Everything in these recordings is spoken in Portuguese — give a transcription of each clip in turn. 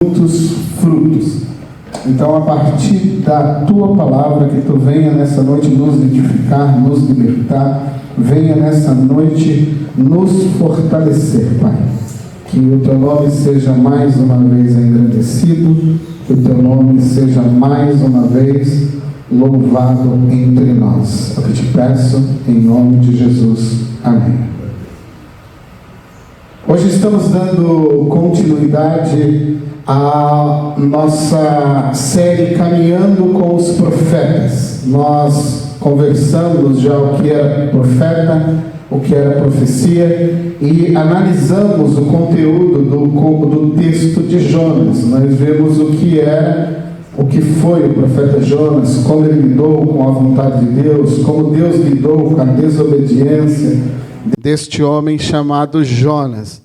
muitos frutos. Então, a partir da tua palavra, que tu venha nessa noite nos edificar, nos libertar, venha nessa noite nos fortalecer, Pai. Que o teu nome seja mais uma vez engrandecido, que o teu nome seja mais uma vez louvado entre nós. É o que te peço, em nome de Jesus. Amém. Hoje estamos dando continuidade à nossa série Caminhando com os Profetas. Nós conversamos já o que era profeta, o que era profecia, e analisamos o conteúdo do texto de Jonas. Nós vemos o que era, o que foi o profeta Jonas, como ele lidou com a vontade de Deus, como Deus lidou com a desobediência deste homem chamado Jonas.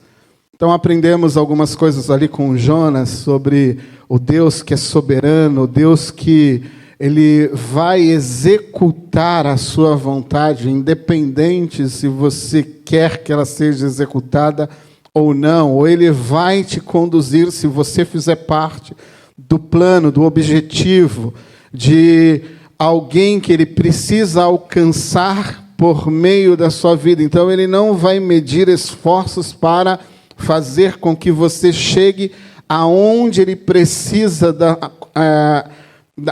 Então aprendemos algumas coisas ali com Jonas sobre o Deus que é soberano, o Deus que ele vai executar a sua vontade, independente se você quer que ela seja executada ou não, ou ele vai te conduzir se você fizer parte do plano, do objetivo de alguém que ele precisa alcançar por meio da sua vida. Então ele não vai medir esforços para fazer com que você chegue aonde ele precisa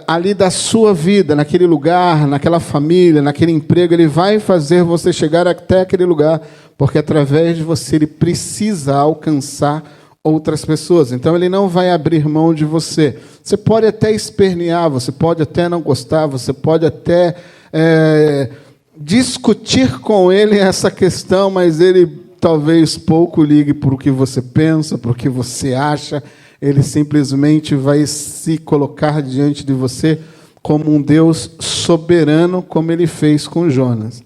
ali da sua vida, naquele lugar, naquela família, naquele emprego. Ele vai fazer você chegar até aquele lugar, porque através de você ele precisa alcançar outras pessoas. Então ele não vai abrir mão de você. Você pode até espernear, você pode até não gostar, você pode até discutir com ele essa questão, mas ele talvez pouco ligue para o que você pensa, para o que você acha. Ele simplesmente vai se colocar diante de você como um Deus soberano, como ele fez com Jonas.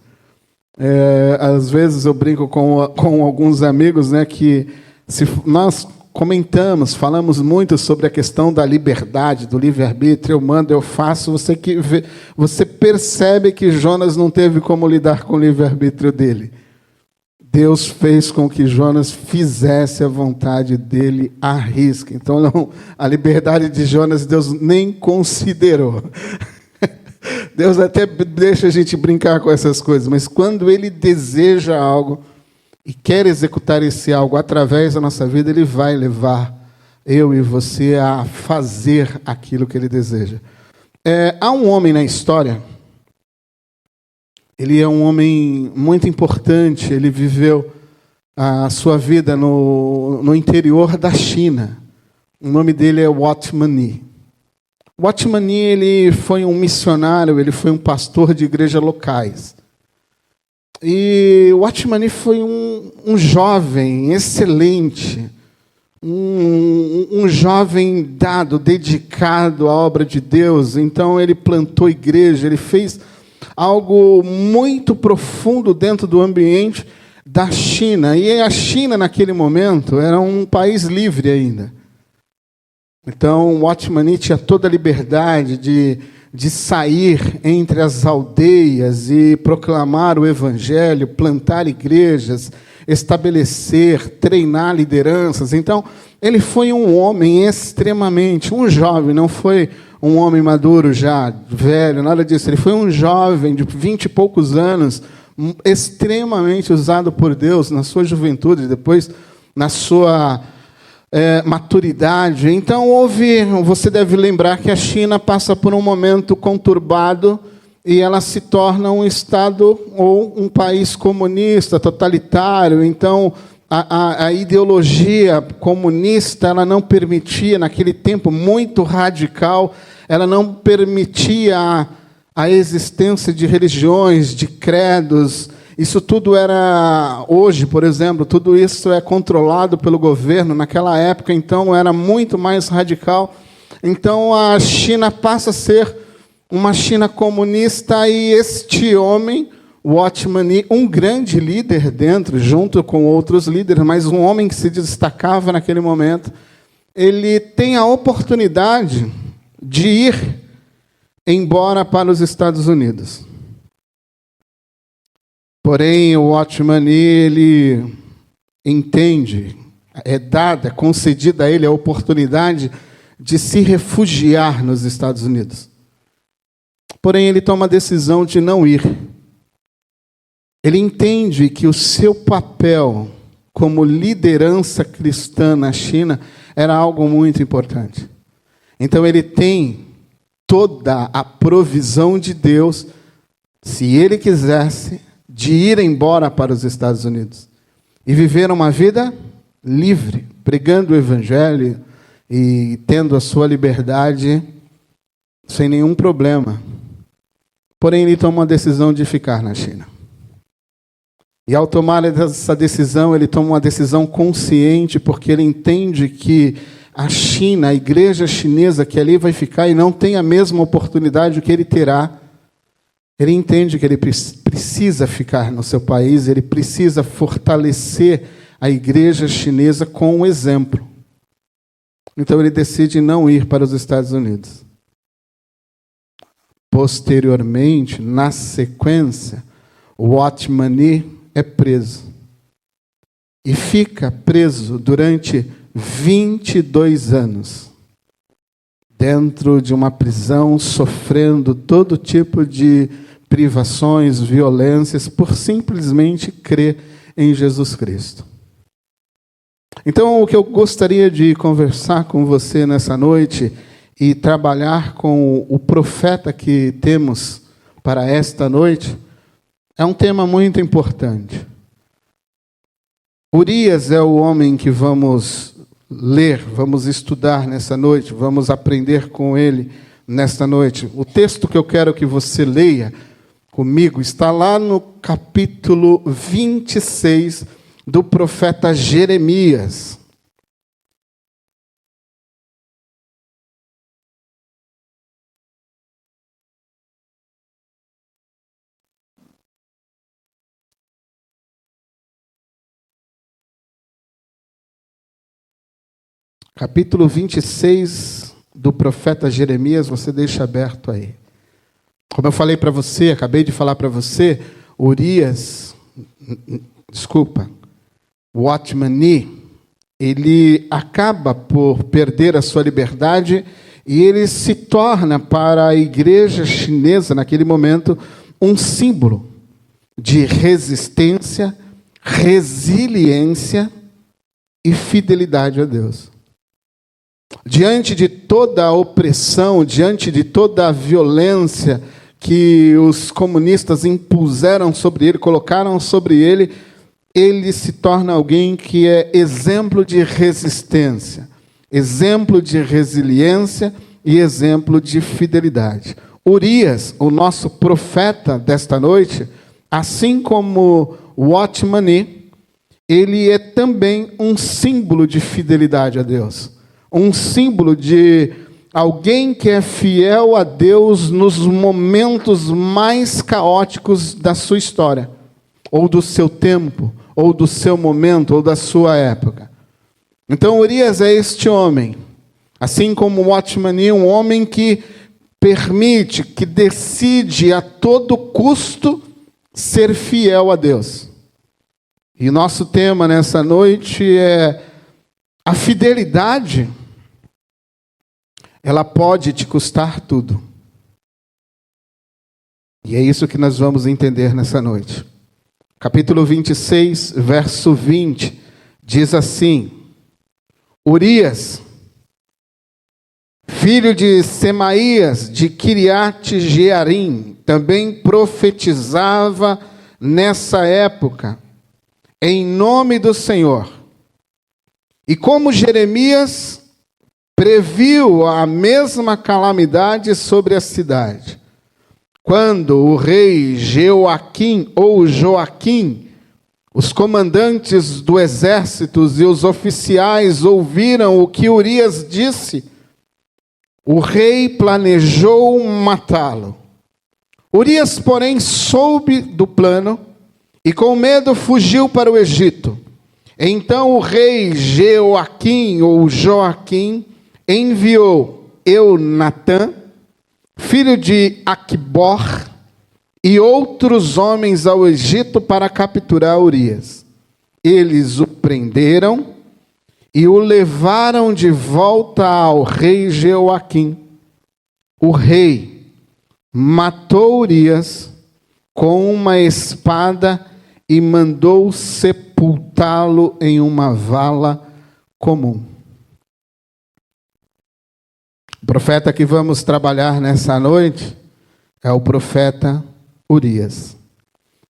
Às vezes eu brinco com alguns amigos, né, que nós falamos muito sobre a questão da liberdade, do livre-arbítrio. Eu mando, eu faço. Você percebe que Jonas não teve como lidar com o livre-arbítrio dele. Deus fez com que Jonas fizesse a vontade dele à risca. Então, não, a liberdade de Jonas, Deus nem considerou. Deus até deixa a gente brincar com essas coisas, mas quando ele deseja algo e quer executar esse algo através da nossa vida, ele vai levar eu e você a fazer aquilo que ele deseja. Há um homem na história. Ele é um homem muito importante. Ele viveu a sua vida no interior da China. O nome dele é Watchman Nee. Watchman Nee, ele foi um missionário, ele foi um pastor de igrejas locais. E Watchman Nee foi um jovem excelente, um jovem dado, dedicado à obra de Deus. Então ele plantou igreja, ele fez algo muito profundo dentro do ambiente da China. E a China, naquele momento, era um país livre ainda. Então, Watchman Nee tinha toda a liberdade de sair entre as aldeias e proclamar o evangelho, plantar igrejas, estabelecer, treinar lideranças. Então, ele foi um homem extremamente, um jovem, não foi um homem maduro já, velho, nada disso. Ele foi um jovem de 20 e poucos anos, extremamente usado por Deus na sua juventude, depois na sua maturidade. Então, você deve lembrar que a China passa por um momento conturbado e ela se torna um estado ou um país comunista, totalitário. Então, a ideologia comunista, ela não permitia, naquele tempo muito radical, ela não permitia a existência de religiões, de credos. Isso tudo era, hoje, por exemplo, tudo isso é controlado pelo governo. Naquela época, então, era muito mais radical. Então, a China passa a ser uma China comunista, e este homem, Watchman Nee, um grande líder dentro, junto com outros líderes, mas um homem que se destacava naquele momento, ele tem a oportunidade de ir embora para os Estados Unidos. Porém, o Watchman Nee, ele entende é concedida a ele a oportunidade de se refugiar nos Estados Unidos. Porém, ele toma a decisão de não ir. Ele entende que o seu papel como liderança cristã na China era algo muito importante. Então ele tem toda a provisão de Deus, se ele quisesse, de ir embora para os Estados Unidos e viver uma vida livre, pregando o Evangelho e tendo a sua liberdade sem nenhum problema. Porém, ele toma uma decisão de ficar na China. E ao tomar essa decisão, ele toma uma decisão consciente, porque ele entende que a China, a igreja chinesa que ali vai ficar e não tem a mesma oportunidade que ele terá, ele entende que ele precisa ficar no seu país, ele precisa fortalecer a igreja chinesa com um exemplo. Então ele decide não ir para os Estados Unidos. Posteriormente, na sequência, o Watchman Nee é preso. E fica preso durante 22 anos. Dentro de uma prisão, sofrendo todo tipo de privações, violências, por simplesmente crer em Jesus Cristo. Então, o que eu gostaria de conversar com você nessa noite e trabalhar com o profeta que temos para esta noite é um tema muito importante. Urias é o homem que vamos ler, vamos estudar nessa noite, vamos aprender com ele nesta noite. O texto que eu quero que você leia comigo está lá no capítulo 26 do profeta Jeremias. Capítulo 26 do profeta Jeremias, você deixa aberto aí. Como eu falei para você, acabei de falar para você, Watchman Nee, ele acaba por perder a sua liberdade e ele se torna para a igreja chinesa, naquele momento, um símbolo de resistência, resiliência e fidelidade a Deus. Diante de toda a opressão, diante de toda a violência que os comunistas impuseram sobre ele, colocaram sobre ele, ele se torna alguém que é exemplo de resistência, exemplo de resiliência e exemplo de fidelidade. Urias, o nosso profeta desta noite, assim como Watchman Nee, ele é também um símbolo de fidelidade a Deus. Um símbolo de alguém que é fiel a Deus nos momentos mais caóticos da sua história, ou do seu tempo, ou do seu momento, ou da sua época. Então, Urias é este homem, assim como Watchman Nee, um homem que permite, que decide a todo custo ser fiel a Deus. E nosso tema nessa noite é a fidelidade. Ela pode te custar tudo. E é isso que nós vamos entender nessa noite. Capítulo 26, verso 20, diz assim: Urias, filho de Semaías, de Kiriat Jearim, também profetizava nessa época, em nome do Senhor. E como Jeremias previu a mesma calamidade sobre a cidade, quando o rei Joaquim, os comandantes do exército e os oficiais ouviram o que Urias disse, o rei planejou matá-lo. Urias, porém, soube do plano e com medo fugiu para o Egito. Então o rei Joaquim enviou Eunatã, filho de Aquibor, e outros homens ao Egito para capturar Urias. Eles o prenderam e o levaram de volta ao rei Jeoaquim. O rei matou Urias com uma espada e mandou sepultá-lo em uma vala comum. O profeta que vamos trabalhar nessa noite é o profeta Urias.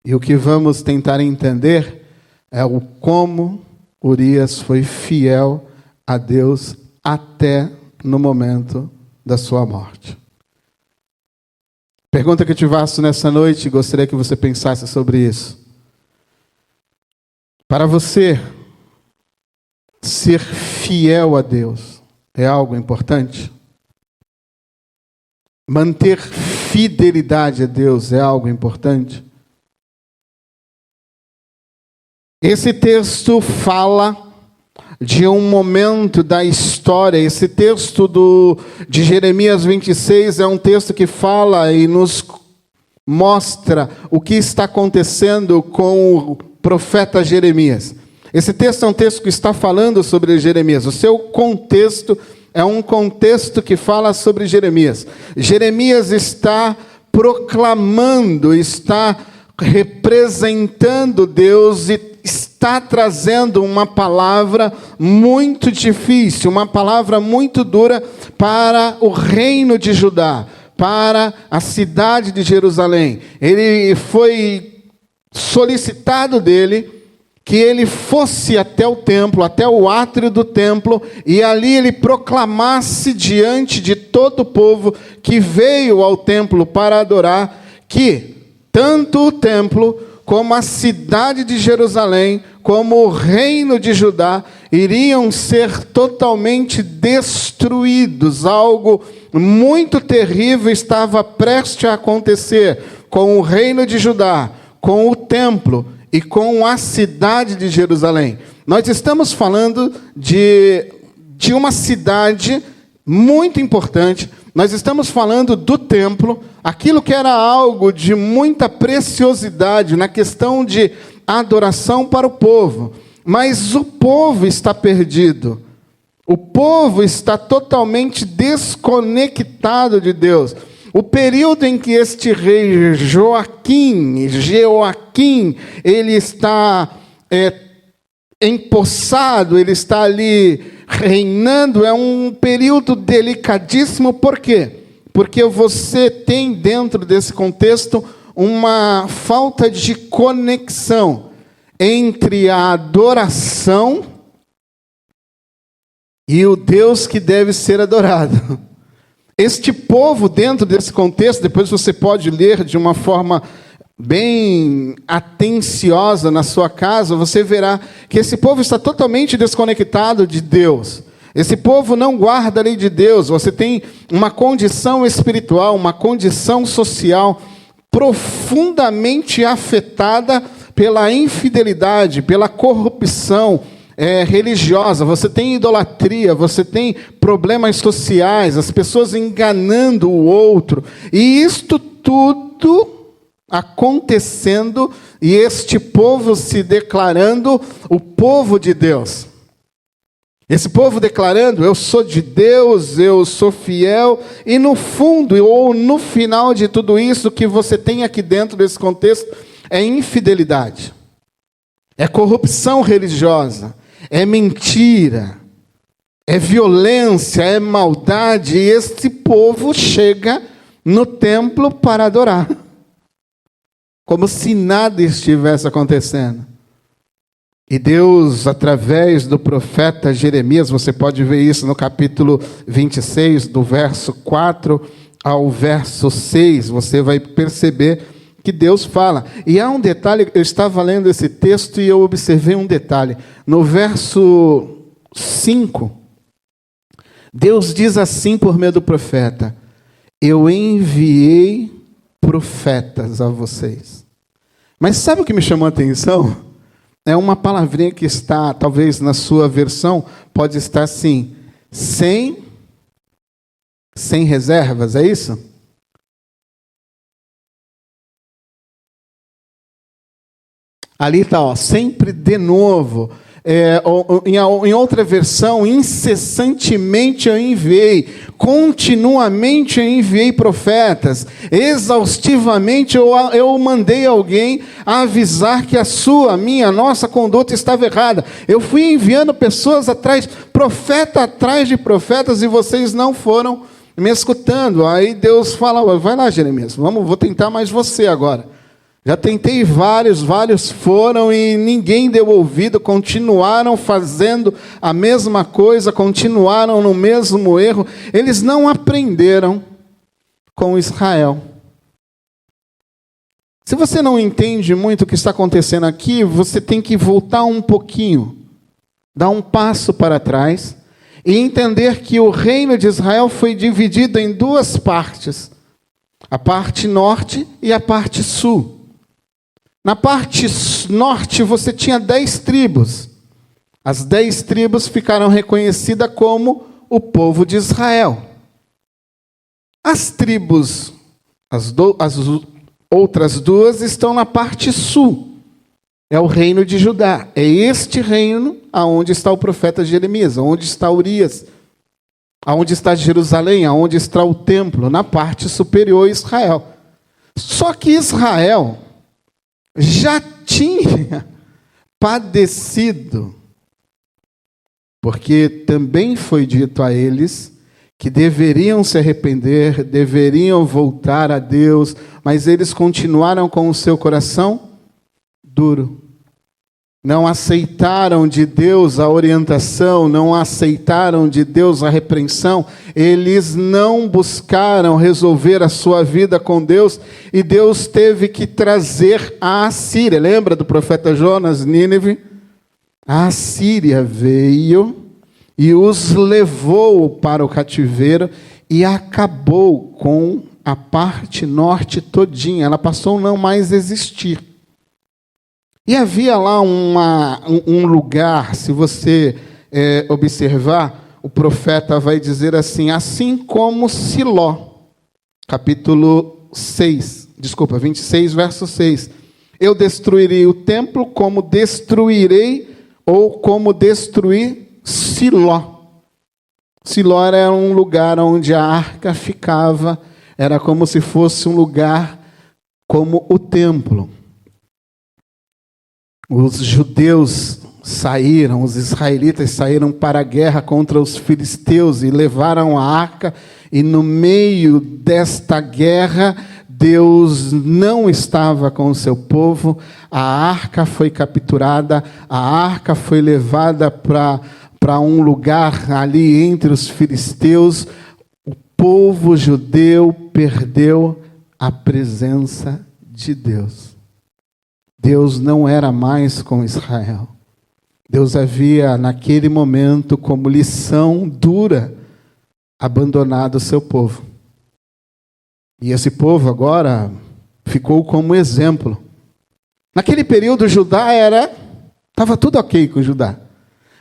E o que vamos tentar entender é o como Urias foi fiel a Deus até no momento da sua morte. Pergunta que eu te faço nessa noite, gostaria que você pensasse sobre isso. Para você, ser fiel a Deus é algo importante? Manter fidelidade a Deus é algo importante? Esse texto fala de um momento da história. Esse texto de Jeremias 26 é um texto que fala e nos mostra o que está acontecendo com o profeta Jeremias. Esse texto é um texto que está falando sobre Jeremias. O seu contexto é um contexto que fala sobre Jeremias. Jeremias está proclamando, está representando Deus e está trazendo uma palavra muito difícil, uma palavra muito dura para o reino de Judá, para a cidade de Jerusalém. Ele foi solicitado dele que ele fosse até o templo, até o átrio do templo, e ali ele proclamasse diante de todo o povo que veio ao templo para adorar, que tanto o templo como a cidade de Jerusalém, como o reino de Judá, iriam ser totalmente destruídos. Algo muito terrível estava prestes a acontecer com o reino de Judá, com o templo e com a cidade de Jerusalém. Nós estamos falando de uma cidade muito importante. Nós estamos falando do templo, aquilo que era algo de muita preciosidade na questão de adoração para o povo. Mas o povo está perdido. O povo está totalmente desconectado de Deus. O período em que este rei Jeoaquim, ele está empossado, ele está ali reinando, é um período delicadíssimo. Por quê? Porque você tem dentro desse contexto uma falta de conexão entre a adoração e o Deus que deve ser adorado. Este povo, dentro desse contexto, depois você pode ler de uma forma bem atenciosa na sua casa, você verá que esse povo está totalmente desconectado de Deus. Esse povo não guarda a lei de Deus. Você tem uma condição espiritual, uma condição social profundamente afetada pela infidelidade, pela corrupção religiosa. Você tem idolatria, você tem problemas sociais, as pessoas enganando o outro. E isto tudo acontecendo e este povo se declarando o povo de Deus. Esse povo declarando, eu sou de Deus, eu sou fiel, e no fundo, ou no final de tudo isso, que você tem aqui dentro desse contexto, é infidelidade, é corrupção religiosa, é mentira, é violência, é maldade, e esse povo chega no templo para adorar, como se nada estivesse acontecendo. E Deus, através do profeta Jeremias, você pode ver isso no capítulo 26, do verso 4 ao verso 6, você vai perceber que Deus fala. E há um detalhe, eu estava lendo esse texto e eu observei um detalhe. No verso 5, Deus diz assim por meio do profeta: eu enviei profetas a vocês. Mas sabe o que me chamou a atenção? É uma palavrinha que está, talvez na sua versão, pode estar assim, sem reservas, é isso? Ali está, sempre de novo. em outra versão, incessantemente eu enviei, continuamente eu enviei profetas, exaustivamente eu mandei alguém a avisar que a minha, nossa conduta estava errada. Eu fui enviando pessoas atrás, profeta atrás de profetas, e vocês não foram me escutando. Aí Deus fala: vai lá, Jeremias, vou tentar mais você agora. Já tentei vários foram e ninguém deu ouvido, continuaram fazendo a mesma coisa, continuaram no mesmo erro. Eles não aprenderam com Israel. Se você não entende muito o que está acontecendo aqui, você tem que voltar um pouquinho, dar um passo para trás e entender que o reino de Israel foi dividido em duas partes: a parte norte e a parte sul. Na parte norte você tinha 10 tribos. As 10 tribos ficaram reconhecidas como o povo de Israel. As tribos, as outras duas, estão na parte sul. É o reino de Judá. É este reino aonde está o profeta Jeremias, aonde está Urias, aonde está Jerusalém, aonde está o templo, na parte superior Israel. Só que Israel já tinha padecido, porque também foi dito a eles que deveriam se arrepender, deveriam voltar a Deus, mas eles continuaram com o seu coração duro. Não aceitaram de Deus a orientação, não aceitaram de Deus a repreensão, eles não buscaram resolver a sua vida com Deus, e Deus teve que trazer a Assíria. Lembra do profeta Jonas, Nínive? A Assíria veio e os levou para o cativeiro e acabou com a parte norte todinha. Ela passou a não mais existir. E havia lá um lugar, se você observar, o profeta vai dizer assim como Siló, capítulo 26, verso 6. Eu destruirei o templo como destruí Siló. Siló era um lugar onde a arca ficava, era como se fosse um lugar como o templo. Os judeus saíram, os israelitas saíram para a guerra contra os filisteus e levaram a arca, e no meio desta guerra, Deus não estava com o seu povo, a arca foi capturada, a arca foi levada para um lugar ali entre os filisteus, o povo judeu perdeu a presença de Deus. Deus não era mais com Israel. Deus havia, naquele momento, como lição dura, abandonado o seu povo. E esse povo agora ficou como exemplo. Naquele período, Judá estava tudo ok com Judá.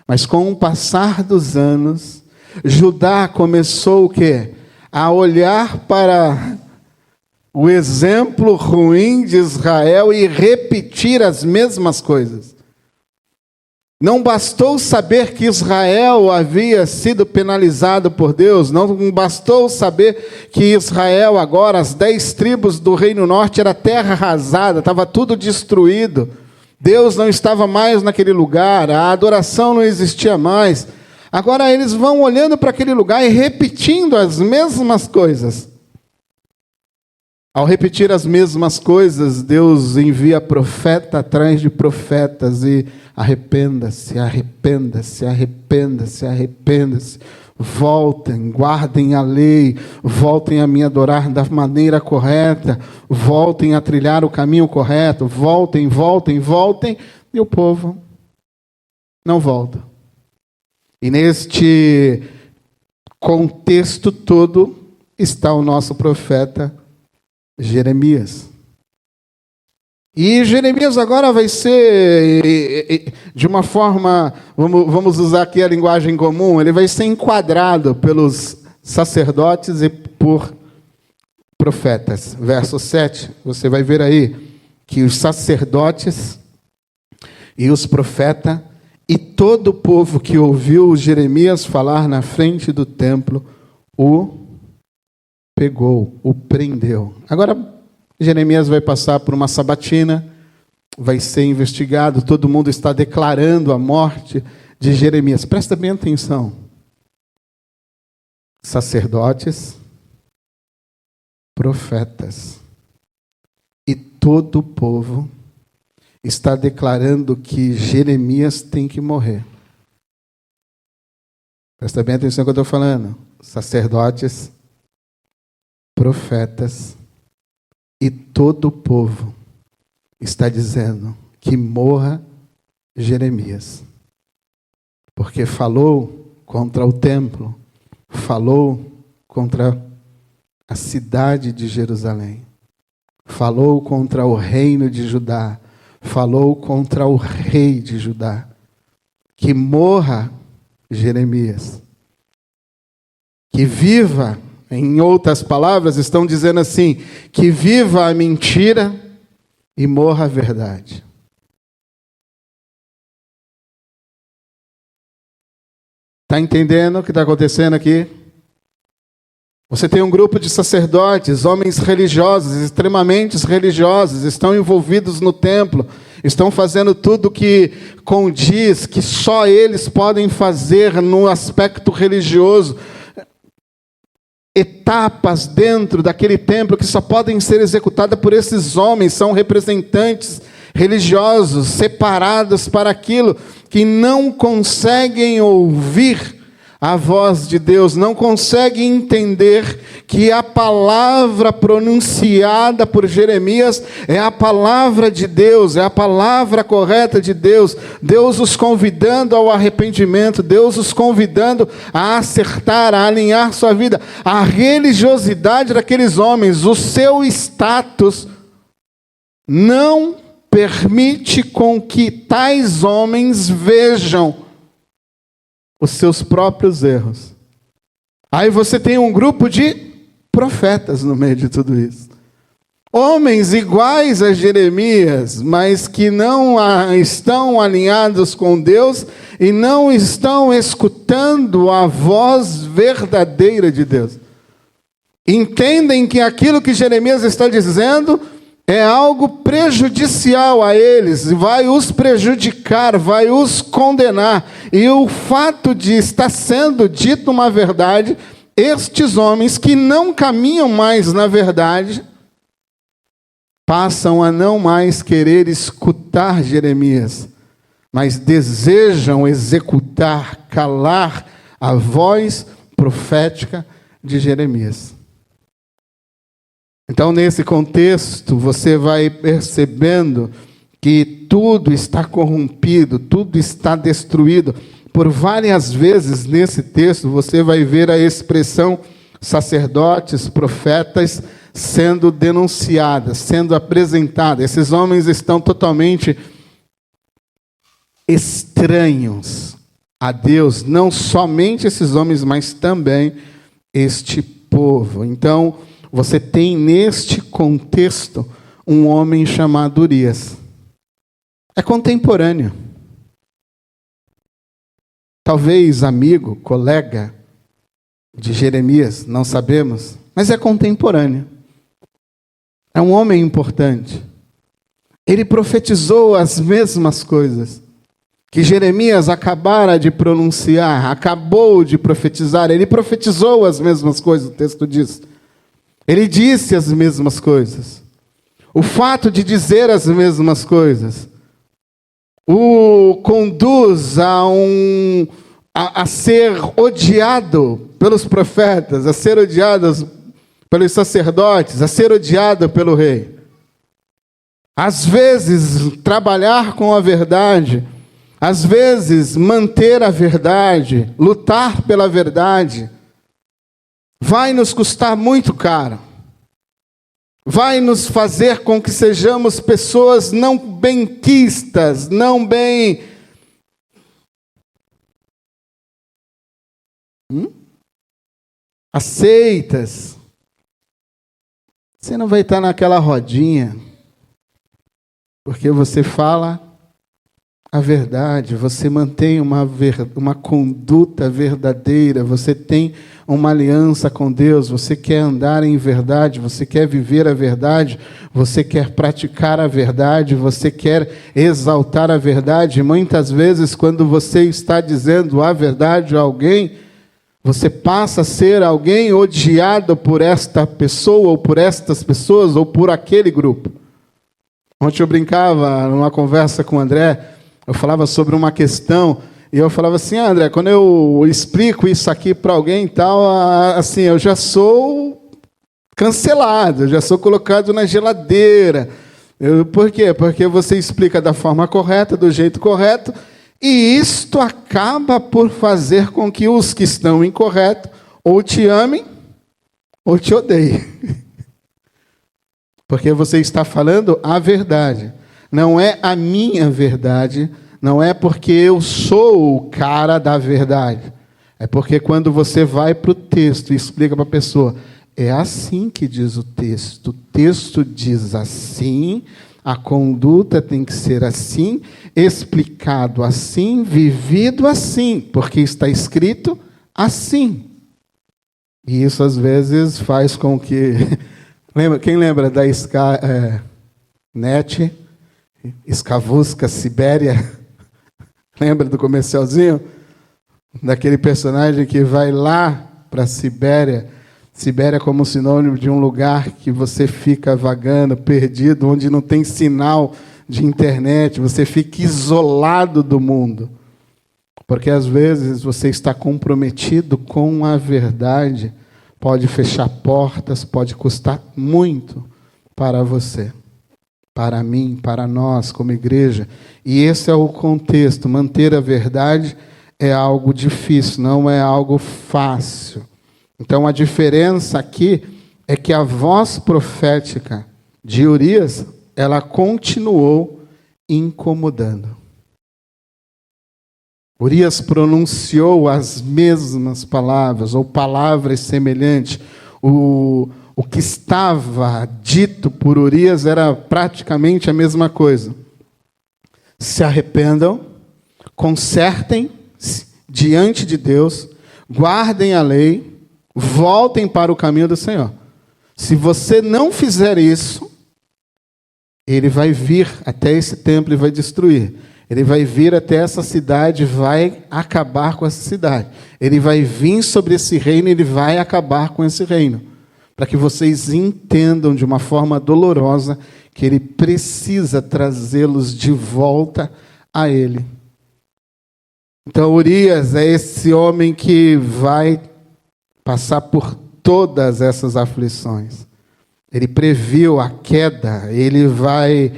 Mas com o passar dos anos, Judá começou o quê? A olhar para o exemplo ruim de Israel e repetir as mesmas coisas. Não bastou saber que Israel havia sido penalizado por Deus, não bastou saber que Israel agora, as 10 tribos do Reino Norte, era terra arrasada, estava tudo destruído. Deus não estava mais naquele lugar, a adoração não existia mais. Agora eles vão olhando para aquele lugar e repetindo as mesmas coisas. Ao repetir as mesmas coisas, Deus envia profeta atrás de profetas e arrependa-se, arrependa-se, arrependa-se, arrependa-se. Voltem, guardem a lei, voltem a me adorar da maneira correta, voltem a trilhar o caminho correto, voltem, voltem, voltem, e o povo não volta. E neste contexto todo está o nosso profeta Jeremias. E Jeremias agora vai ser, de uma forma, vamos usar aqui a linguagem comum, ele vai ser enquadrado pelos sacerdotes e por profetas. Verso 7, você vai ver aí que os sacerdotes e os profetas, E todo o povo que ouviu Jeremias falar na frente do templo o pegou, o prendeu. Agora, Jeremias vai passar por uma sabatina, vai ser investigado, todo mundo está declarando a morte de Jeremias. Presta bem atenção. Sacerdotes, profetas e todo o povo está declarando que Jeremias tem que morrer. Presta bem atenção no que eu estou falando. Sacerdotes, profetas e todo o povo está dizendo que morra Jeremias. Porque falou contra o templo, falou contra a cidade de Jerusalém, falou contra o reino de Judá, falou contra o rei de Judá. Que morra Jeremias. Que viva, em outras palavras, estão dizendo assim, que viva a mentira e morra a verdade. Está entendendo o que está acontecendo aqui? Você tem um grupo de sacerdotes, homens religiosos, extremamente religiosos, estão envolvidos no templo, estão fazendo tudo que condiz, que só eles podem fazer no aspecto religioso. Etapas dentro daquele templo que só podem ser executadas por esses homens, são representantes religiosos, separados para aquilo, que não conseguem ouvir a voz de Deus, não conseguem entender que a palavra pronunciada por Jeremias é a palavra de Deus, é a palavra correta de Deus. Deus os convidando ao arrependimento, Deus os convidando a acertar, a alinhar sua vida. A religiosidade daqueles homens, o seu status, não permite com que tais homens vejam os seus próprios erros. Aí você tem um grupo de profetas no meio de tudo isso. Homens iguais a Jeremias, mas que não estão alinhados com Deus e não estão escutando a voz verdadeira de Deus. Entendem que aquilo que Jeremias está dizendo é algo prejudicial a eles, vai os prejudicar, vai os condenar. E o fato de estar sendo dito uma verdade, estes homens que não caminham mais na verdade, passam a não mais querer escutar Jeremias, mas desejam executar, calar a voz profética de Jeremias. Então, nesse contexto, você vai percebendo que tudo está corrompido, tudo está destruído. Por várias vezes nesse texto, você vai ver a expressão sacerdotes, profetas, sendo denunciada, sendo apresentada. Esses homens estão totalmente estranhos a Deus, não somente esses homens, mas também este povo. Então, você tem neste contexto um homem chamado Urias. É contemporâneo. Talvez amigo, colega de Jeremias, não sabemos, mas é contemporâneo. É um homem importante. Ele profetizou as mesmas coisas que Jeremias acabara de pronunciar, acabou de profetizar. Ele profetizou as mesmas coisas, o texto diz. Ele disse as mesmas coisas. O fato de dizer as mesmas coisas o conduz a ser odiado pelos profetas, a ser odiado pelos sacerdotes, a ser odiado pelo rei. Às vezes, trabalhar com a verdade, às vezes, manter a verdade, lutar pela verdade, vai nos custar muito caro. Vai nos fazer com que sejamos pessoas não benquistas, não bem... aceitas. Você não vai estar naquela rodinha, porque você fala a verdade, você mantém uma conduta verdadeira, você tem uma aliança com Deus, você quer andar em verdade, você quer viver a verdade, você quer praticar a verdade, você quer exaltar a verdade. Muitas vezes, quando você está dizendo a verdade a alguém, você passa a ser alguém odiado por esta pessoa, ou por estas pessoas, ou por aquele grupo. Ontem eu brincava numa conversa com o André, eu falava sobre uma questão, e eu falava assim, André, quando eu explico isso aqui para alguém e tal, assim, eu já sou cancelado, eu já sou colocado na geladeira. Por quê? Porque você explica da forma correta, do jeito correto, e isto acaba por fazer com que os que estão incorretos ou te amem ou te odeiem. Porque você está falando a verdade. Não é a minha verdade, não é porque eu sou o cara da verdade. É porque quando você vai para o texto e explica para a pessoa, é assim que diz o texto diz assim, a conduta tem que ser assim, explicado assim, vivido assim, porque está escrito assim. E isso às vezes faz com que... Quem lembra da NET, Escavusca, Sibéria? Lembra do comercialzinho? Daquele personagem que vai lá para a Sibéria. Sibéria como sinônimo de um lugar que você fica vagando, perdido, onde não tem sinal de internet, você fica isolado do mundo. Porque às vezes você está comprometido com a verdade, pode fechar portas, pode custar muito para você, para mim, para nós como igreja. E esse é o contexto. Manter a verdade é algo difícil, não é algo fácil. Então a diferença aqui é que a voz profética de Urias, ela continuou incomodando. Urias pronunciou as mesmas palavras, ou palavras semelhantes. O que estava dito por Urias era praticamente a mesma coisa. Se arrependam, consertem-se diante de Deus, guardem a lei, voltem para o caminho do Senhor. Se você não fizer isso, ele vai vir até esse templo e vai destruir. Ele vai vir até essa cidade e vai acabar com essa cidade. Ele vai vir sobre esse reino e ele vai acabar com esse reino. Para que vocês entendam de uma forma dolorosa que ele precisa trazê-los de volta a ele. Então, Urias é esse homem que vai passar por todas essas aflições. Ele previu a queda, ele vai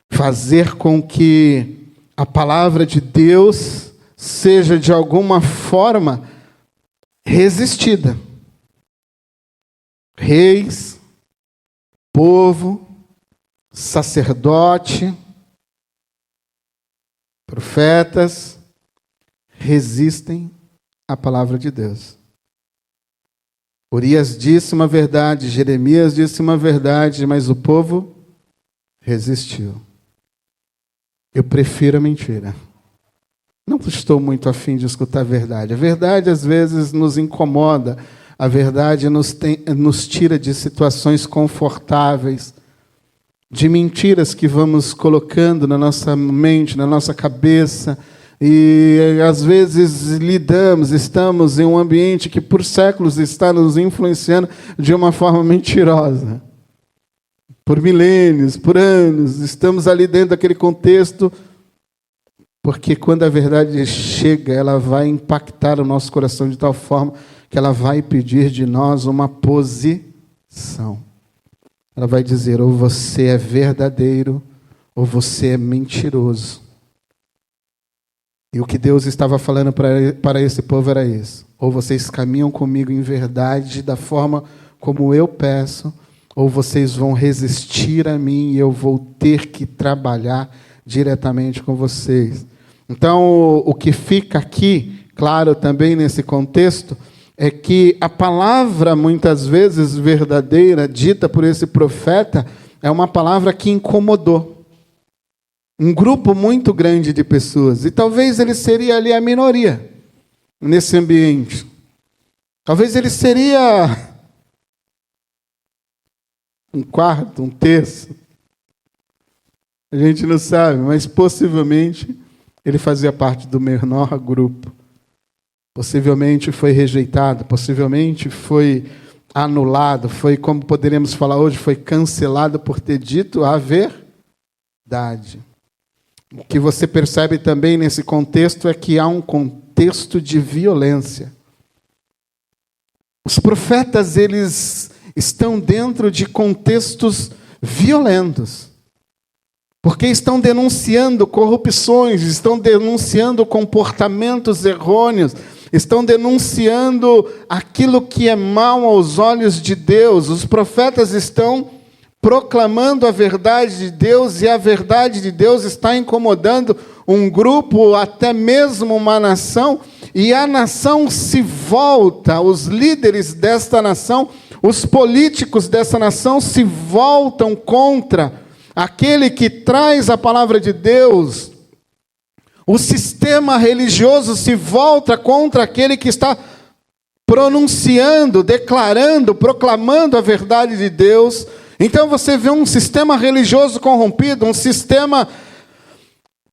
fazer com que a palavra de Deus seja de alguma forma resistida. Reis, povo, sacerdote, profetas resistem à palavra de Deus. Urias disse uma verdade, Jeremias disse uma verdade, mas o povo resistiu. Eu prefiro a mentira. Não estou muito afim de escutar a verdade. A verdade, às vezes, nos incomoda. A verdade nos tira de situações confortáveis, de mentiras que vamos colocando na nossa mente, na nossa cabeça. E, às vezes, estamos em um ambiente que, por séculos, está nos influenciando de uma forma mentirosa. Por milênios, por anos, estamos ali dentro daquele contexto, porque quando a verdade chega, ela vai impactar o nosso coração de tal forma que ela vai pedir de nós uma posição. Ela vai dizer, ou você é verdadeiro, ou você é mentiroso. E o que Deus estava falando para esse povo era isso. Ou vocês caminham comigo em verdade, da forma como eu peço, ou vocês vão resistir a mim e eu vou ter que trabalhar diretamente com vocês. Então, o que fica aqui, claro, também nesse contexto, é que a palavra, muitas vezes verdadeira, dita por esse profeta, é uma palavra que incomodou. um grupo muito grande de pessoas. E talvez ele seria ali a minoria nesse ambiente. Talvez ele seria um quarto, um terço. A gente não sabe, mas possivelmente ele fazia parte do menor grupo. Possivelmente foi rejeitado, possivelmente foi anulado, foi, como poderíamos falar hoje, foi cancelado por ter dito a verdade. O que você percebe também nesse contexto é que há um contexto de violência. Os profetas, eles estão dentro de contextos violentos, porque estão denunciando corrupções, estão denunciando comportamentos errôneos, estão denunciando aquilo que é mal aos olhos de Deus. Os profetas estão proclamando a verdade de Deus, e a verdade de Deus está incomodando um grupo, até mesmo uma nação, e a nação se volta, os líderes desta nação, os políticos dessa nação se voltam contra aquele que traz a palavra de Deus. O sistema religioso se volta contra aquele que está pronunciando, declarando, proclamando a verdade de Deus. Então você vê um sistema religioso corrompido, um sistema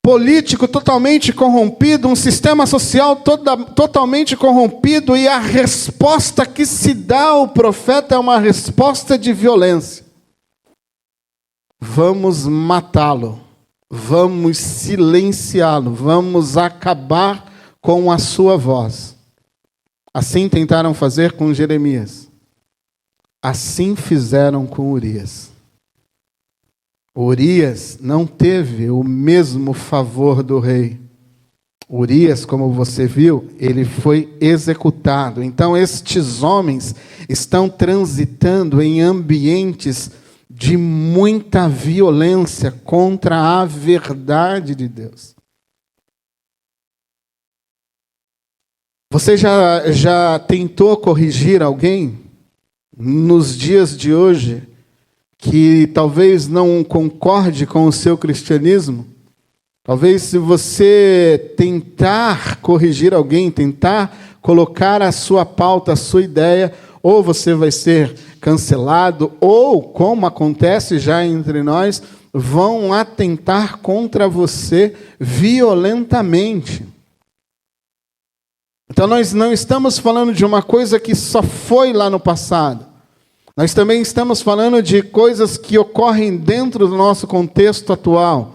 político totalmente corrompido, um sistema social totalmente corrompido, e a resposta que se dá ao profeta é uma resposta de violência. Vamos matá-lo, vamos silenciá-lo, vamos acabar com a sua voz. Assim tentaram fazer com Jeremias. Assim fizeram com Urias. Urias não teve o mesmo favor do rei. Urias, como você viu, ele foi executado. Então, estes homens estão transitando em ambientes de muita violência contra a verdade de Deus. Você já tentou corrigir alguém nos dias de hoje que talvez não concorde com o seu cristianismo? Talvez, se você tentar corrigir alguém, tentar colocar a sua pauta, a sua ideia, ou você vai ser cancelado, ou, como acontece já entre nós, vão atentar contra você violentamente. Então nós não estamos falando de uma coisa que só foi lá no passado. Nós também estamos falando de coisas que ocorrem dentro do nosso contexto atual.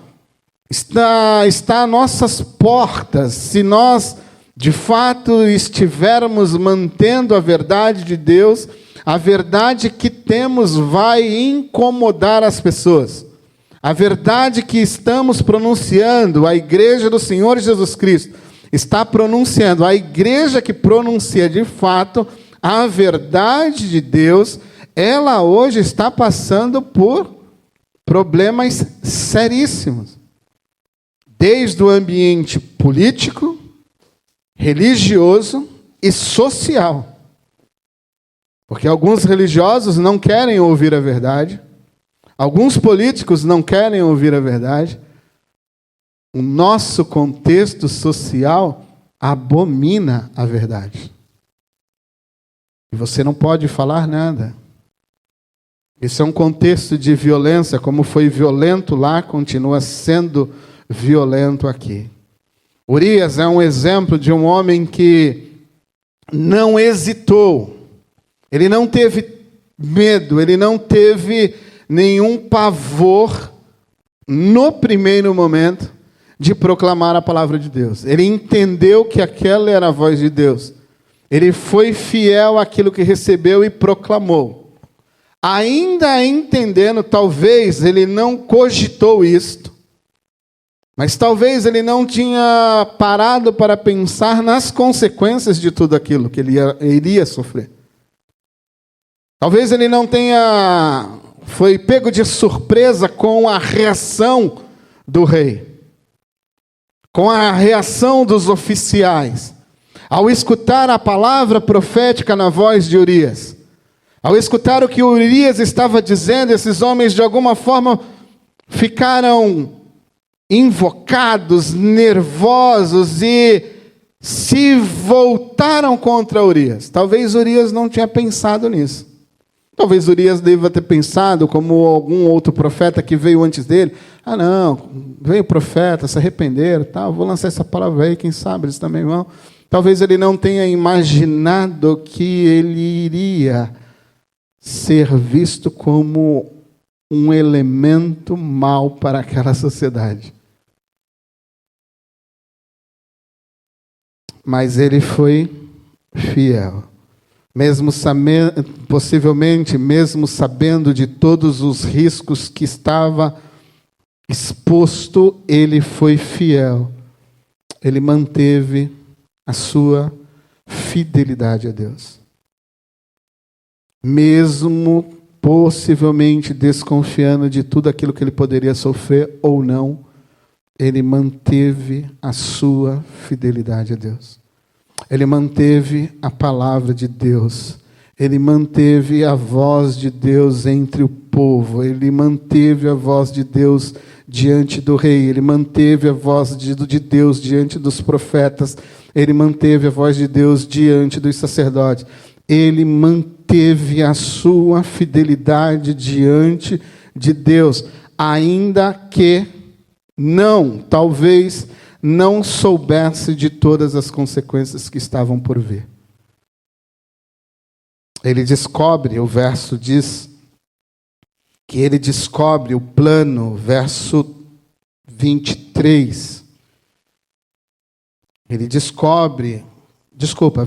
Está a nossas portas. Se nós, de fato, estivermos mantendo a verdade de Deus, a verdade que temos vai incomodar as pessoas. A verdade que estamos pronunciando, a igreja do Senhor Jesus Cristo está pronunciando, a igreja que pronuncia de fato a verdade de Deus, ela hoje está passando por problemas seríssimos. Desde o ambiente político, religioso e social. Porque alguns religiosos não querem ouvir a verdade, alguns políticos não querem ouvir a verdade. O nosso contexto social abomina a verdade. E você não pode falar nada. Esse é um contexto de violência, como foi violento lá, continua sendo violento aqui. Urias é um exemplo de um homem que não hesitou. Ele não teve medo, ele não teve nenhum pavor no primeiro momento de proclamar a palavra de Deus. Ele entendeu que aquela era a voz de Deus. Ele foi fiel àquilo que recebeu e proclamou. Ainda entendendo, talvez ele não cogitou isto, mas talvez ele não tinha parado para pensar nas consequências de tudo aquilo que ele iria sofrer. Talvez ele não foi pego de surpresa com a reação do rei, com a reação dos oficiais, ao escutar a palavra profética na voz de Urias. Ao escutar o que Urias estava dizendo, esses homens de alguma forma ficaram invocados, nervosos, e se voltaram contra Urias. Talvez Urias não tinha pensado nisso. Talvez Urias deva ter pensado, como algum outro profeta que veio antes dele: ah, não, veio profeta, se arrependeram, tá, vou lançar essa palavra aí, quem sabe eles também vão. Talvez ele não tenha imaginado que ele iria ser visto como um elemento mau para aquela sociedade. Mas ele foi fiel. Possivelmente, mesmo sabendo de todos os riscos que estava exposto, ele foi fiel. Ele manteve a sua fidelidade a Deus. Mesmo possivelmente desconfiando de tudo aquilo que ele poderia sofrer ou não, ele manteve a sua fidelidade a Deus. Ele manteve a palavra de Deus. Ele manteve a voz de Deus entre o povo. Ele manteve a voz de Deus diante do rei. Ele manteve a voz de Deus diante dos profetas. Ele manteve a voz de Deus diante dos sacerdotes. Ele manteve a sua fidelidade diante de Deus, ainda que talvez não soubesse de todas as consequências que estavam por vir. Ele descobre, o verso diz, que ele descobre o plano, verso 23. Ele descobre,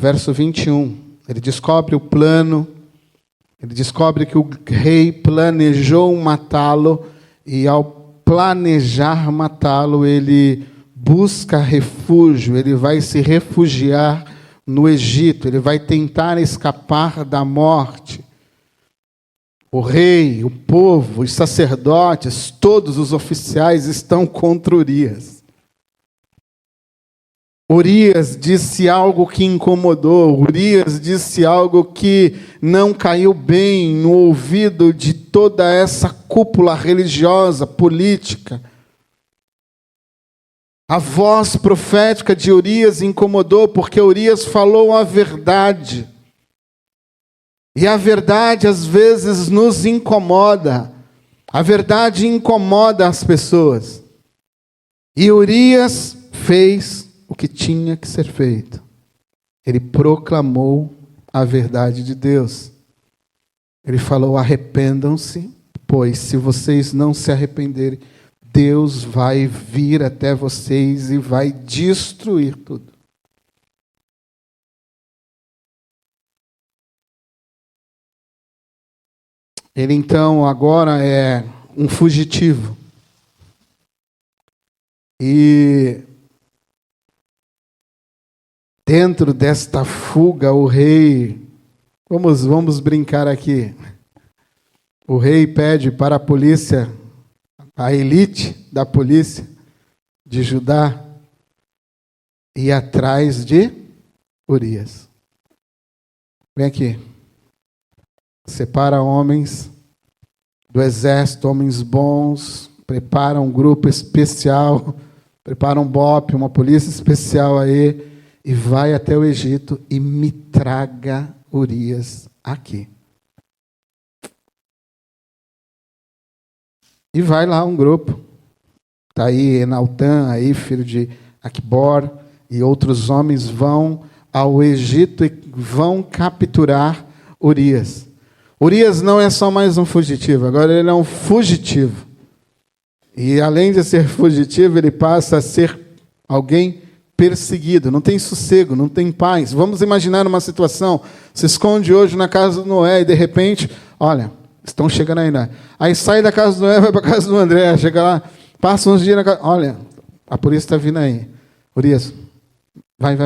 verso 21. Ele descobre o plano, ele descobre que o rei planejou matá-lo, e ao planejar matá-lo, ele busca refúgio, ele vai se refugiar no Egito, ele vai tentar escapar da morte. O rei, o povo, os sacerdotes, todos os oficiais estão contra Urias. Urias disse algo que incomodou, Urias disse algo que não caiu bem no ouvido de toda essa cúpula religiosa, política. A voz profética de Urias incomodou, porque Urias falou a verdade. E a verdade às vezes nos incomoda. A verdade incomoda as pessoas. E Urias fez o que tinha que ser feito. Ele proclamou a verdade de Deus. Ele falou: arrependam-se, pois se vocês não se arrependerem, Deus vai vir até vocês e vai destruir tudo. Ele então agora é um fugitivo. E dentro desta fuga, o rei, vamos brincar aqui. O rei pede para a polícia, a elite da polícia de Judá, ir atrás de Urias. Vem aqui. Separa homens do exército, homens bons, prepara um grupo especial, prepara um BOP, uma polícia especial aí, e vai até o Egito e me traga Urias aqui. E vai lá um grupo. Está aí Enaltã, aí filho de Aquibor, e outros homens vão ao Egito e vão capturar Urias. Urias não é só mais um fugitivo, agora ele é um fugitivo. E além de ser fugitivo, ele passa a ser alguém perseguido, não tem sossego, não tem paz. Vamos imaginar uma situação: se esconde hoje na casa do Noé e de repente, olha, estão chegando aí, né? Aí sai da casa do Noé, vai para a casa do André, chega lá, passa uns dias na casa, olha, a polícia está vindo aí. Urias, vai.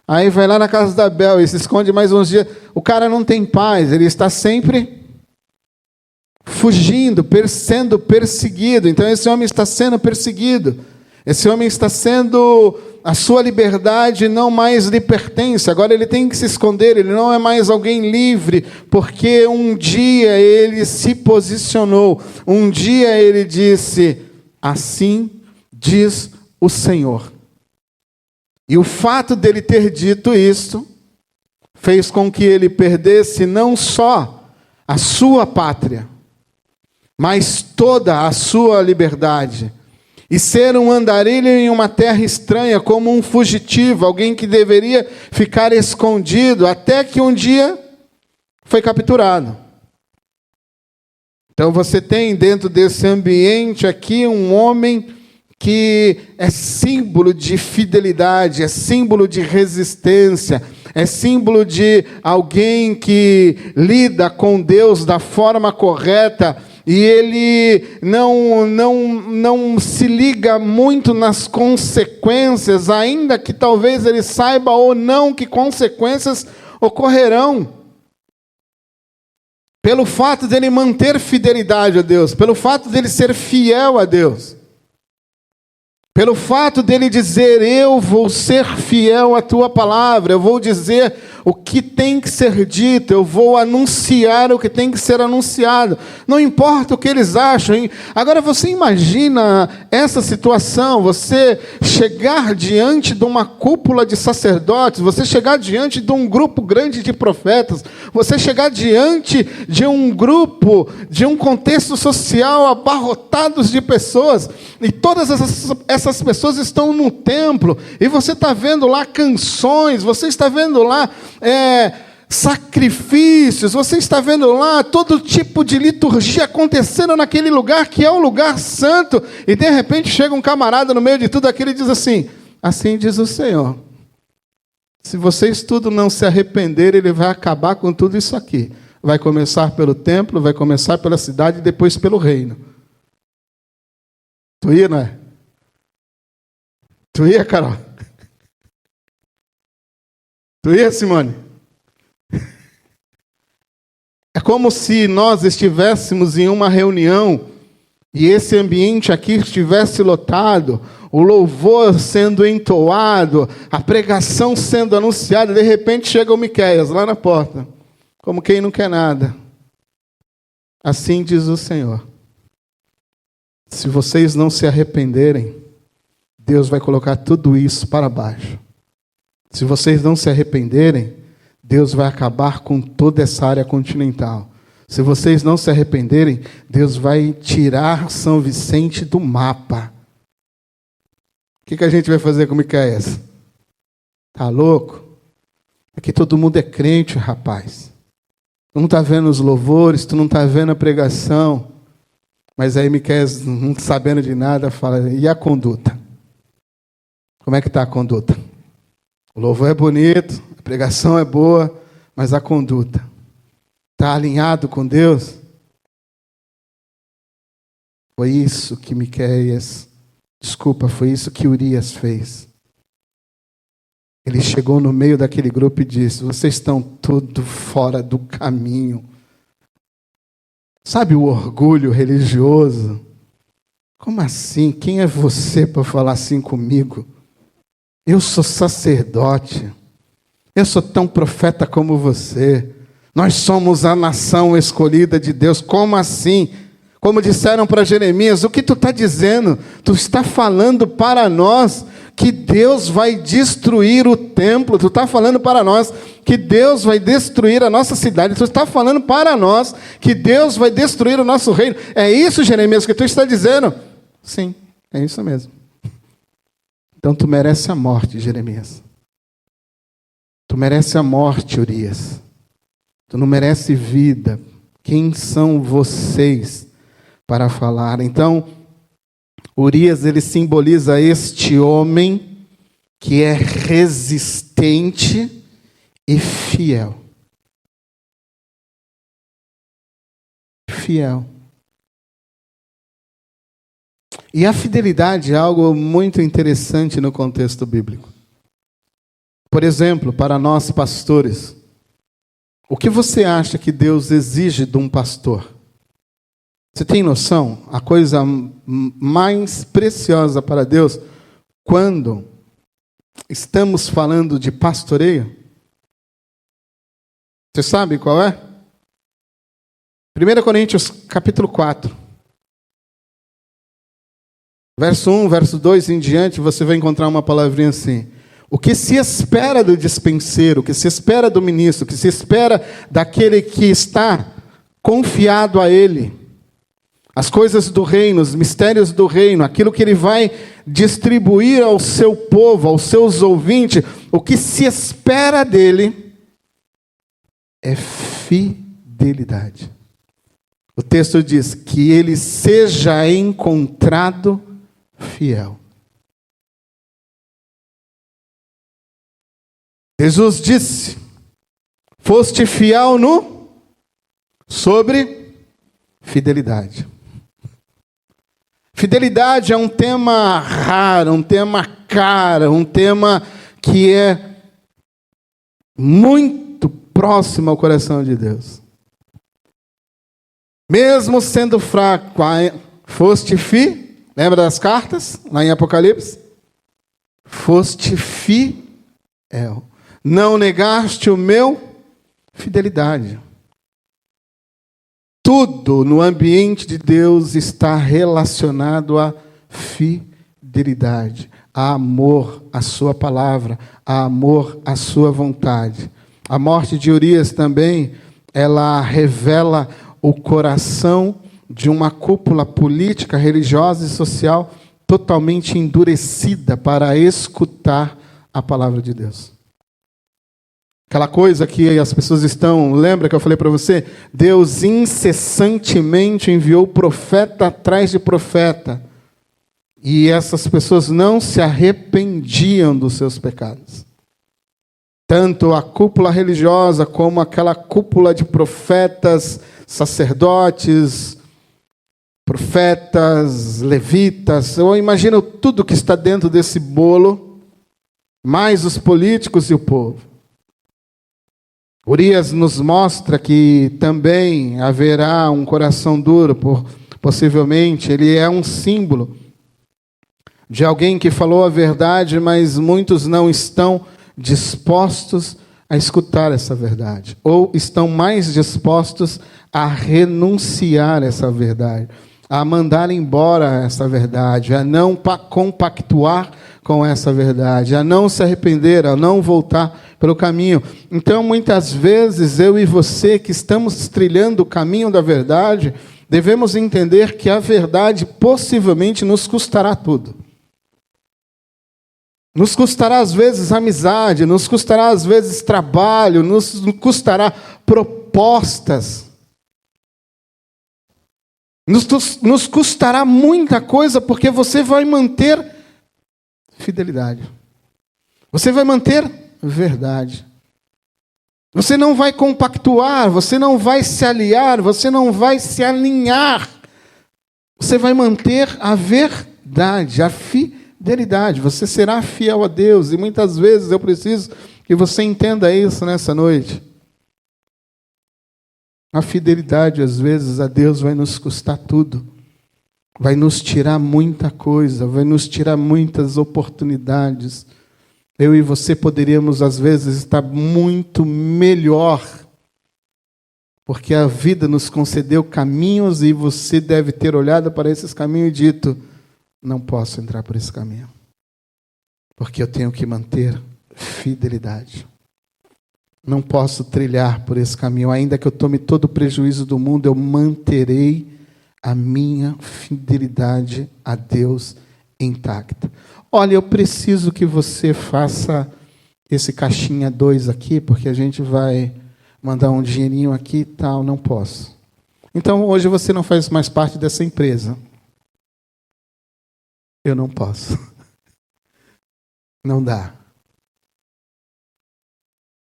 Aí vai lá na casa da Bel e se esconde mais uns dias. O cara não tem paz, ele está sempre fugindo, sendo perseguido. Então esse homem está sendo perseguido. Esse homem está sendo... A sua liberdade não mais lhe pertence. Agora ele tem que se esconder, ele não é mais alguém livre, porque um dia ele se posicionou. Um dia ele disse: assim diz o Senhor. E o fato dele ter dito isso fez com que ele perdesse não só a sua pátria, mas toda a sua liberdade. E ser um andarilho em uma terra estranha, como um fugitivo, alguém que deveria ficar escondido, até que um dia foi capturado. Então você tem dentro desse ambiente aqui um homem que é símbolo de fidelidade, é símbolo de resistência, é símbolo de alguém que lida com Deus da forma correta, e ele não se liga muito nas consequências, ainda que talvez ele saiba ou não que consequências ocorrerão. Pelo fato dele manter fidelidade a Deus, pelo fato dele ser fiel a Deus, pelo fato dele dizer, eu vou ser fiel à tua palavra, eu vou dizer o que tem que ser dito, eu vou anunciar o que tem que ser anunciado, não importa o que eles acham. Hein? Agora você imagina essa situação, você chegar diante de uma cúpula de sacerdotes, você chegar diante de um grupo grande de profetas, você chegar diante de um grupo, de um contexto social abarrotados de pessoas, e todas essas pessoas estão no templo, e você está vendo lá canções, você está vendo lá sacrifícios, você está vendo lá todo tipo de liturgia acontecendo naquele lugar que é o lugar santo, e de repente chega um camarada no meio de tudo aquilo e diz assim, assim diz o Senhor, se vocês tudo não se arrependerem, ele vai acabar com tudo isso aqui, vai começar pelo templo, vai começar pela cidade e depois pelo reino. Tu ia, não é? Tu ia, Carol? Tu ia, Simone? É como se nós estivéssemos em uma reunião e esse ambiente aqui estivesse lotado, o louvor sendo entoado, a pregação sendo anunciada, de repente chega o Miqueias lá na porta, como quem não quer nada. Assim diz o Senhor. Se vocês não se arrependerem, Deus vai colocar tudo isso para baixo. Se vocês não se arrependerem, Deus vai acabar com toda essa área continental. Se vocês não se arrependerem, Deus vai tirar São Vicente do mapa. O que a gente vai fazer com Miqueias? Tá louco? Aqui todo mundo é crente, rapaz. Tu não está vendo os louvores, tu não está vendo a pregação. Mas aí Miqueias, não sabendo de nada, fala, e a conduta? Como é que está a conduta? O louvor é bonito, a pregação é boa, mas a conduta está alinhado com Deus? Foi isso que foi isso que Urias fez. Ele chegou no meio daquele grupo e disse, vocês estão tudo fora do caminho. Sabe o orgulho religioso? Como assim? Quem é você para falar assim comigo? Eu sou sacerdote. Eu sou tão profeta como você. Nós somos a nação escolhida de Deus. Como assim? Como disseram para Jeremias, o que tu está dizendo? Tu está falando para nós que Deus vai destruir o templo. Tu está falando para nós que Deus vai destruir a nossa cidade. Tu está falando para nós que Deus vai destruir o nosso reino. É isso, Jeremias, que tu está dizendo? Sim, é isso mesmo. Então tu merece a morte, Jeremias. Tu merece a morte, Urias. Tu não merece vida. Quem são vocês para falar? Então, Urias, ele simboliza este homem que é resistente e fiel. Fiel. E a fidelidade é algo muito interessante no contexto bíblico. Por exemplo, para nós pastores, o que você acha que Deus exige de um pastor? Você tem noção? A coisa mais preciosa para Deus, quando estamos falando de pastoreio, você sabe qual é? 1 Coríntios capítulo 4. Verso 1, verso 2 em diante, você vai encontrar uma palavrinha assim. O que se espera do dispenseiro, o que se espera do ministro, o que se espera daquele que está confiado a ele. As coisas do reino, os mistérios do reino, aquilo que ele vai distribuir ao seu povo, aos seus ouvintes, o que se espera dele é fidelidade. O texto diz que ele seja encontrado fiel. Jesus disse: foste fiel sobre fidelidade. Fidelidade é um tema raro, um tema caro, um tema que é muito próximo ao coração de Deus. Mesmo sendo fraco, foste fiel. Lembra das cartas, lá em Apocalipse? Foste fiel. Não negaste o meu fidelidade. Tudo no ambiente de Deus está relacionado a fidelidade, a amor à sua palavra, a amor à sua vontade. A morte de Urias também, ela revela o coração de uma cúpula política, religiosa e social totalmente endurecida para escutar a palavra de Deus. Aquela coisa que as pessoas estão... Lembra que eu falei para você? Deus incessantemente enviou profeta atrás de profeta. E essas pessoas não se arrependiam dos seus pecados. Tanto a cúpula religiosa como aquela cúpula de profetas, sacerdotes, profetas, levitas, eu imagino tudo que está dentro desse bolo, mais os políticos e o povo. Urias nos mostra que também haverá um coração duro, possivelmente, ele é um símbolo de alguém que falou a verdade, mas muitos não estão dispostos a escutar essa verdade, ou estão mais dispostos a renunciar essa verdade, a mandar embora essa verdade, a não compactuar com essa verdade, a não se arrepender, a não voltar pelo caminho. Então, muitas vezes, eu e você que estamos trilhando o caminho da verdade, devemos entender que a verdade possivelmente nos custará tudo. Nos custará, às vezes, amizade, nos custará, às vezes, trabalho, nos custará propostas. Nos custará muita coisa, porque você vai manter fidelidade. Você vai manter verdade. Você não vai compactuar, você não vai se aliar, você não vai se alinhar. Você vai manter a verdade, a fidelidade. Você será fiel a Deus. E muitas vezes eu preciso que você entenda isso nessa noite. A fidelidade, às vezes, a Deus vai nos custar tudo. Vai nos tirar muita coisa, vai nos tirar muitas oportunidades. Eu e você poderíamos, às vezes, estar muito melhor, porque a vida nos concedeu caminhos e você deve ter olhado para esses caminhos e dito: não posso entrar por esse caminho, porque eu tenho que manter fidelidade. Não posso trilhar por esse caminho, ainda que eu tome todo o prejuízo do mundo, eu manterei a minha fidelidade a Deus intacta. Olha, eu preciso que você faça esse caixinha 2 aqui, porque a gente vai mandar um dinheirinho aqui e tal. Não posso. Então, hoje você não faz mais parte dessa empresa. Eu não posso. Não dá.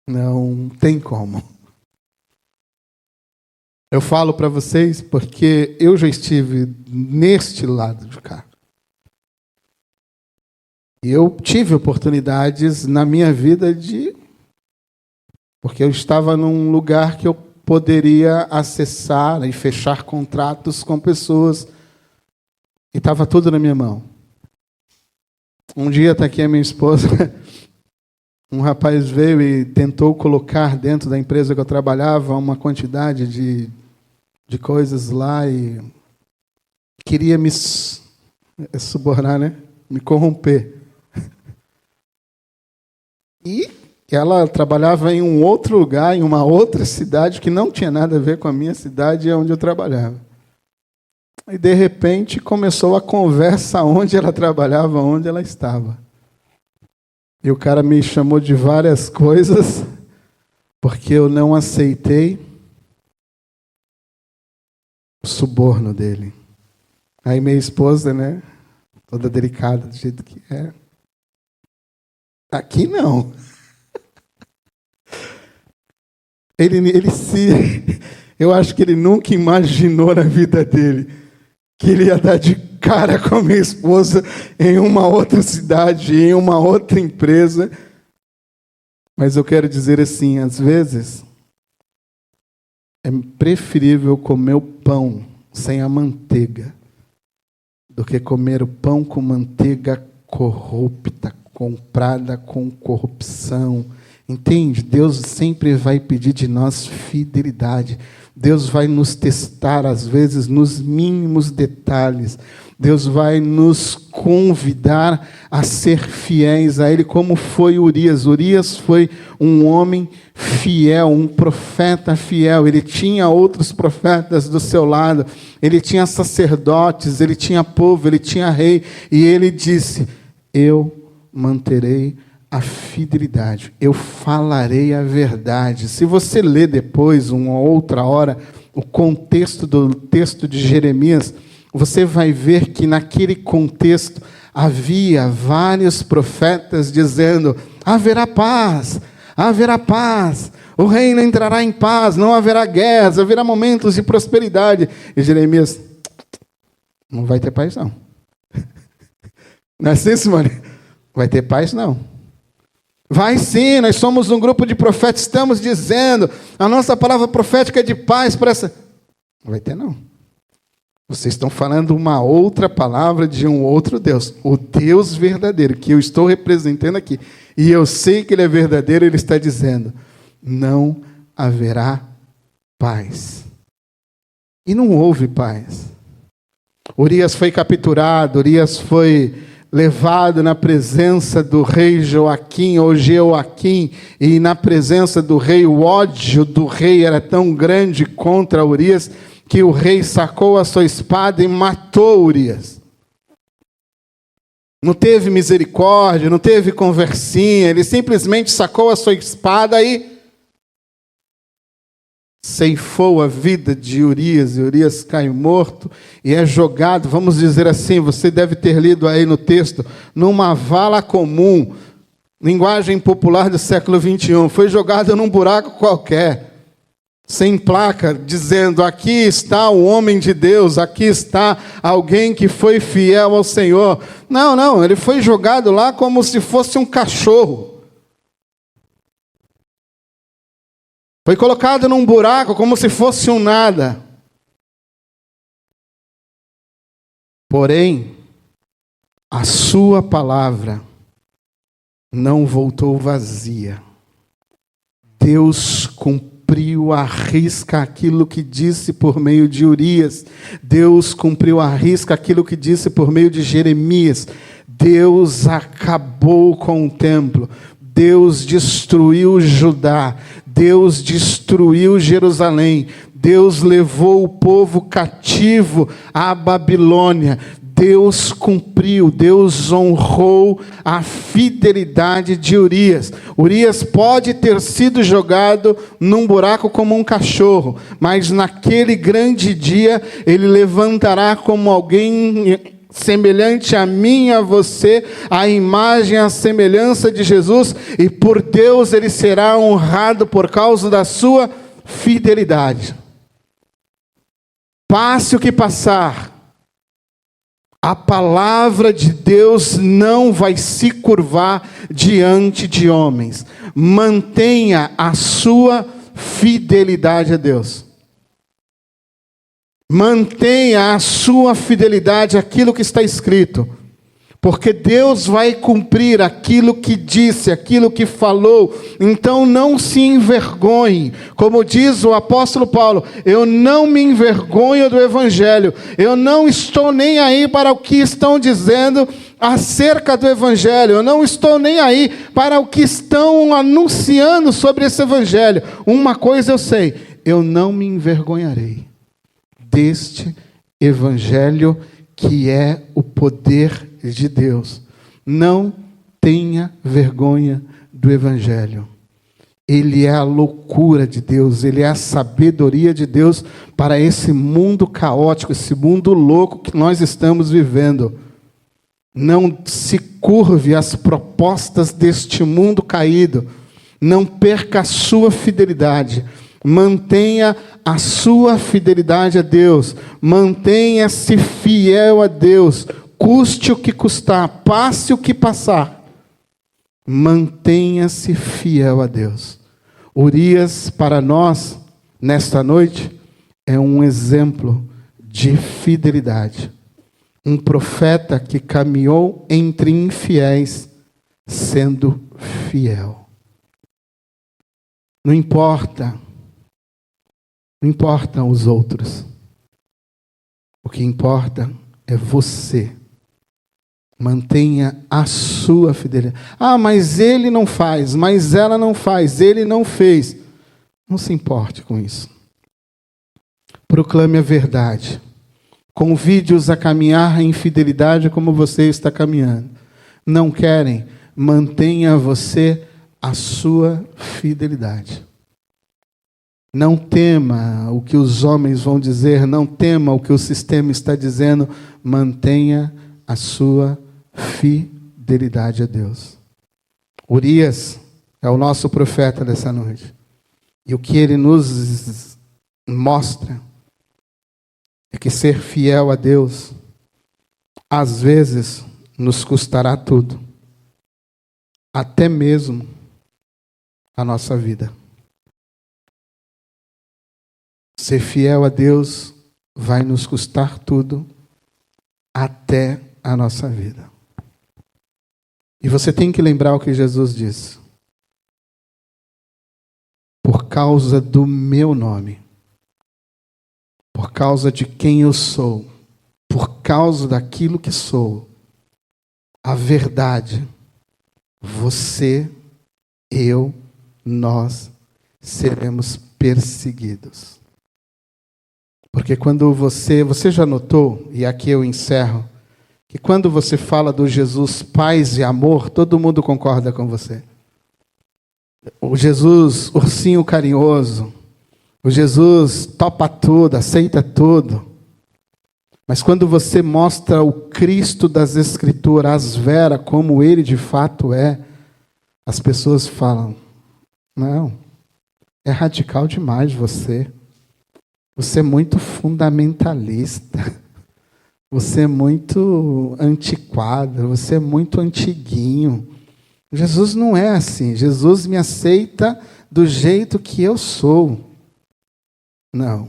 Não tem como. Eu falo para vocês porque eu já estive neste lado de cá. E eu tive oportunidades na minha vida porque eu estava num lugar que eu poderia acessar e fechar contratos com pessoas e estava tudo na minha mão. Um dia está aqui a minha esposa, um rapaz veio e tentou colocar dentro da empresa que eu trabalhava uma quantidade de coisas lá e queria me É subornar, né? Me corromper. E ela trabalhava em um outro lugar, em uma outra cidade, que não tinha nada a ver com a minha cidade onde eu trabalhava. E, de repente, começou a conversa onde ela trabalhava, onde ela estava. E o cara me chamou de várias coisas, porque eu não aceitei o suborno dele. Aí minha esposa, né, toda delicada, do jeito que é. Aqui não. Eu acho que ele nunca imaginou na vida dele que ele ia dar de cara com a minha esposa em uma outra cidade, em uma outra empresa. Mas eu quero dizer assim, às vezes é preferível comer o pão sem a manteiga do que comer o pão com manteiga corrupta, comprada com corrupção. Entende? Deus sempre vai pedir de nós fidelidade. Deus vai nos testar, às vezes, nos mínimos detalhes. Deus vai nos convidar a ser fiéis a Ele, como foi Urias. Urias foi um homem fiel, um profeta fiel. Ele tinha outros profetas do seu lado. Ele tinha sacerdotes, ele tinha povo, ele tinha rei. E ele disse, eu manterei a fidelidade, eu falarei a verdade. Se você ler depois, uma outra hora, o contexto do texto de Jeremias, você vai ver que naquele contexto havia vários profetas dizendo, haverá paz, o reino entrará em paz, não haverá guerras, haverá momentos de prosperidade. E Jeremias, não vai ter paz não. Não é assim, Simone? Vai ter paz não. Vai sim, nós somos um grupo de profetas, estamos dizendo, a nossa palavra profética é de paz para essa... Não vai ter não. Vocês estão falando uma outra palavra de um outro Deus. O Deus verdadeiro, que eu estou representando aqui, e eu sei que Ele é verdadeiro, Ele está dizendo, não haverá paz. E não houve paz. Urias foi capturado, Urias foi levado na presença do rei Joaquim, ou Jeoaquim, e na presença do rei, o ódio do rei era tão grande contra Urias, que o rei sacou a sua espada e matou Urias. Não teve misericórdia, não teve conversinha, ele simplesmente sacou a sua espada e ceifou a vida de Urias, e Urias cai morto e é jogado, vamos dizer assim, você deve ter lido aí no texto, numa vala comum, linguagem popular do século 21, foi jogado num buraco qualquer, sem placa, dizendo, aqui está o homem de Deus, aqui está alguém que foi fiel ao Senhor. Não, ele foi jogado lá como se fosse um cachorro. Foi colocado num buraco como se fosse um nada. Porém, a sua palavra não voltou vazia. Deus cumpriu à risca aquilo que disse por meio de Urias. Deus cumpriu à risca aquilo que disse por meio de Jeremias. Deus acabou com o templo. Deus destruiu Judá, Deus destruiu Jerusalém, Deus levou o povo cativo à Babilônia, Deus cumpriu, Deus honrou a fidelidade de Urias. Urias pode ter sido jogado num buraco como um cachorro, mas naquele grande dia ele levantará como alguém semelhante a mim e a você, a imagem, a semelhança de Jesus, e por Deus ele será honrado por causa da sua fidelidade. Passe o que passar, a palavra de Deus não vai se curvar diante de homens. Mantenha a sua fidelidade a Deus. Mantenha a sua fidelidade àquilo que está escrito. Porque Deus vai cumprir aquilo que disse, aquilo que falou. Então não se envergonhe. Como diz o apóstolo Paulo, eu não me envergonho do Evangelho. Eu não estou nem aí para o que estão dizendo acerca do Evangelho. Eu não estou nem aí para o que estão anunciando sobre esse Evangelho. Uma coisa eu sei, eu não me envergonharei deste Evangelho que é o poder de Deus. Não tenha vergonha do Evangelho. Ele é a loucura de Deus, ele é a sabedoria de Deus para esse mundo caótico, esse mundo louco que nós estamos vivendo. Não se curve às propostas deste mundo caído. Não perca a sua fidelidade. Mantenha a sua fidelidade a Deus. Mantenha-se fiel a Deus. Custe o que custar, passe o que passar. Mantenha-se fiel a Deus. Urias, para nós, nesta noite, é um exemplo de fidelidade. Um profeta que caminhou entre infiéis, sendo fiel. Não importam os outros. O que importa é você. Mantenha a sua fidelidade. Ah, mas ele não faz, mas ela não faz, ele não fez. Não se importe com isso. Proclame a verdade. Convide-os a caminhar em fidelidade como você está caminhando. Não querem? Mantenha você a sua fidelidade. Não tema o que os homens vão dizer, não tema o que o sistema está dizendo. Mantenha a sua fidelidade a Deus. Urias é o nosso profeta dessa noite. E o que ele nos mostra é que ser fiel a Deus, às vezes, nos custará tudo. Até mesmo a nossa vida. Ser fiel a Deus vai nos custar tudo, até a nossa vida. E você tem que lembrar o que Jesus disse. Por causa do meu nome, por causa de quem eu sou, por causa daquilo que sou, a verdade, você, eu, nós seremos perseguidos. Porque quando você já notou, e aqui eu encerro, que quando você fala do Jesus paz e amor, todo mundo concorda com você. O Jesus ursinho carinhoso, o Jesus topa tudo, aceita tudo. Mas quando você mostra o Cristo das Escrituras, vera como ele de fato é, as pessoas falam, não, é radical demais você. Você é muito fundamentalista. Você é muito antiquado, você é muito antiguinho. Jesus não é assim. Jesus me aceita do jeito que eu sou. Não.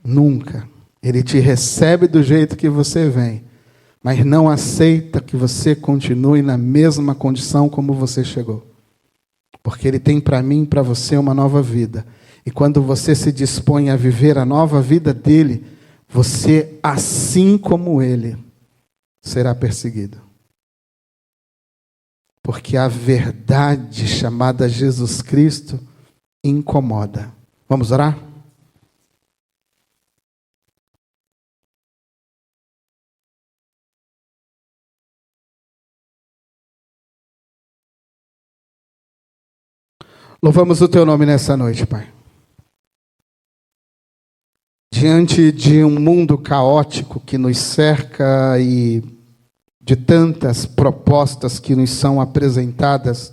Nunca. Ele te recebe do jeito que você vem, mas não aceita que você continue na mesma condição como você chegou. Porque Ele tem para mim e para você uma nova vida. E quando você se dispõe a viver a nova vida dele, você, assim como ele, será perseguido. Porque a verdade chamada Jesus Cristo incomoda. Vamos orar? Louvamos o teu nome nessa noite, Pai. Diante de um mundo caótico que nos cerca e de tantas propostas que nos são apresentadas,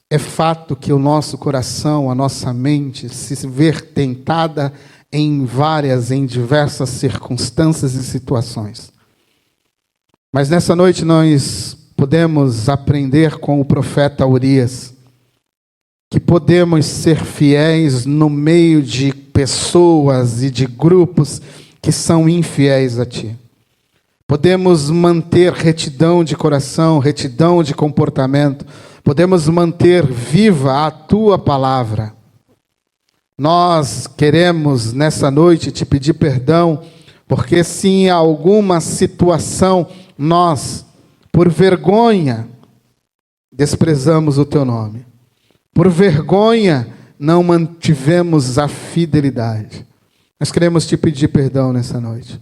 é fato que o nosso coração, a nossa mente, se vê tentada em diversas circunstâncias e situações. Mas nessa noite nós podemos aprender com o profeta Urias, que podemos ser fiéis no meio de pessoas e de grupos que são infiéis a Ti. Podemos manter retidão de coração, retidão de comportamento. Podemos manter viva a tua palavra. Nós queremos nessa noite te pedir perdão, porque se em alguma situação nós, por vergonha, desprezamos o teu nome. Por vergonha, não mantivemos a fidelidade. Nós queremos te pedir perdão nessa noite.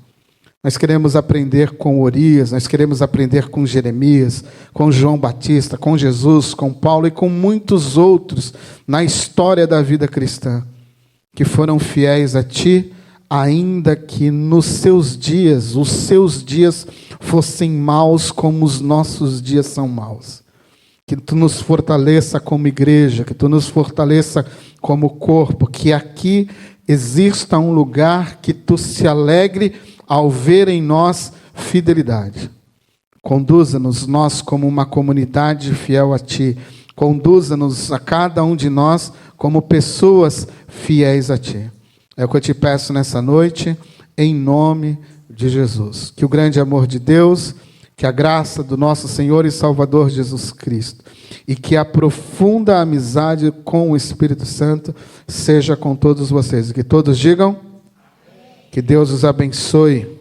Nós queremos aprender com Urias, nós queremos aprender com Jeremias, com João Batista, com Jesus, com Paulo e com muitos outros na história da vida cristã, que foram fiéis a ti, ainda que nos seus dias, os seus dias fossem maus como os nossos dias são maus. Que tu nos fortaleça como igreja, que tu nos fortaleça como corpo, que aqui exista um lugar que tu se alegre ao ver em nós fidelidade. Conduza-nos nós como uma comunidade fiel a ti. Conduza-nos a cada um de nós como pessoas fiéis a ti. É o que eu te peço nessa noite, em nome de Jesus. Que o grande amor de Deus, que a graça do nosso Senhor e Salvador Jesus Cristo e que a profunda amizade com o Espírito Santo seja com todos vocês. E que todos digam, que Deus os abençoe.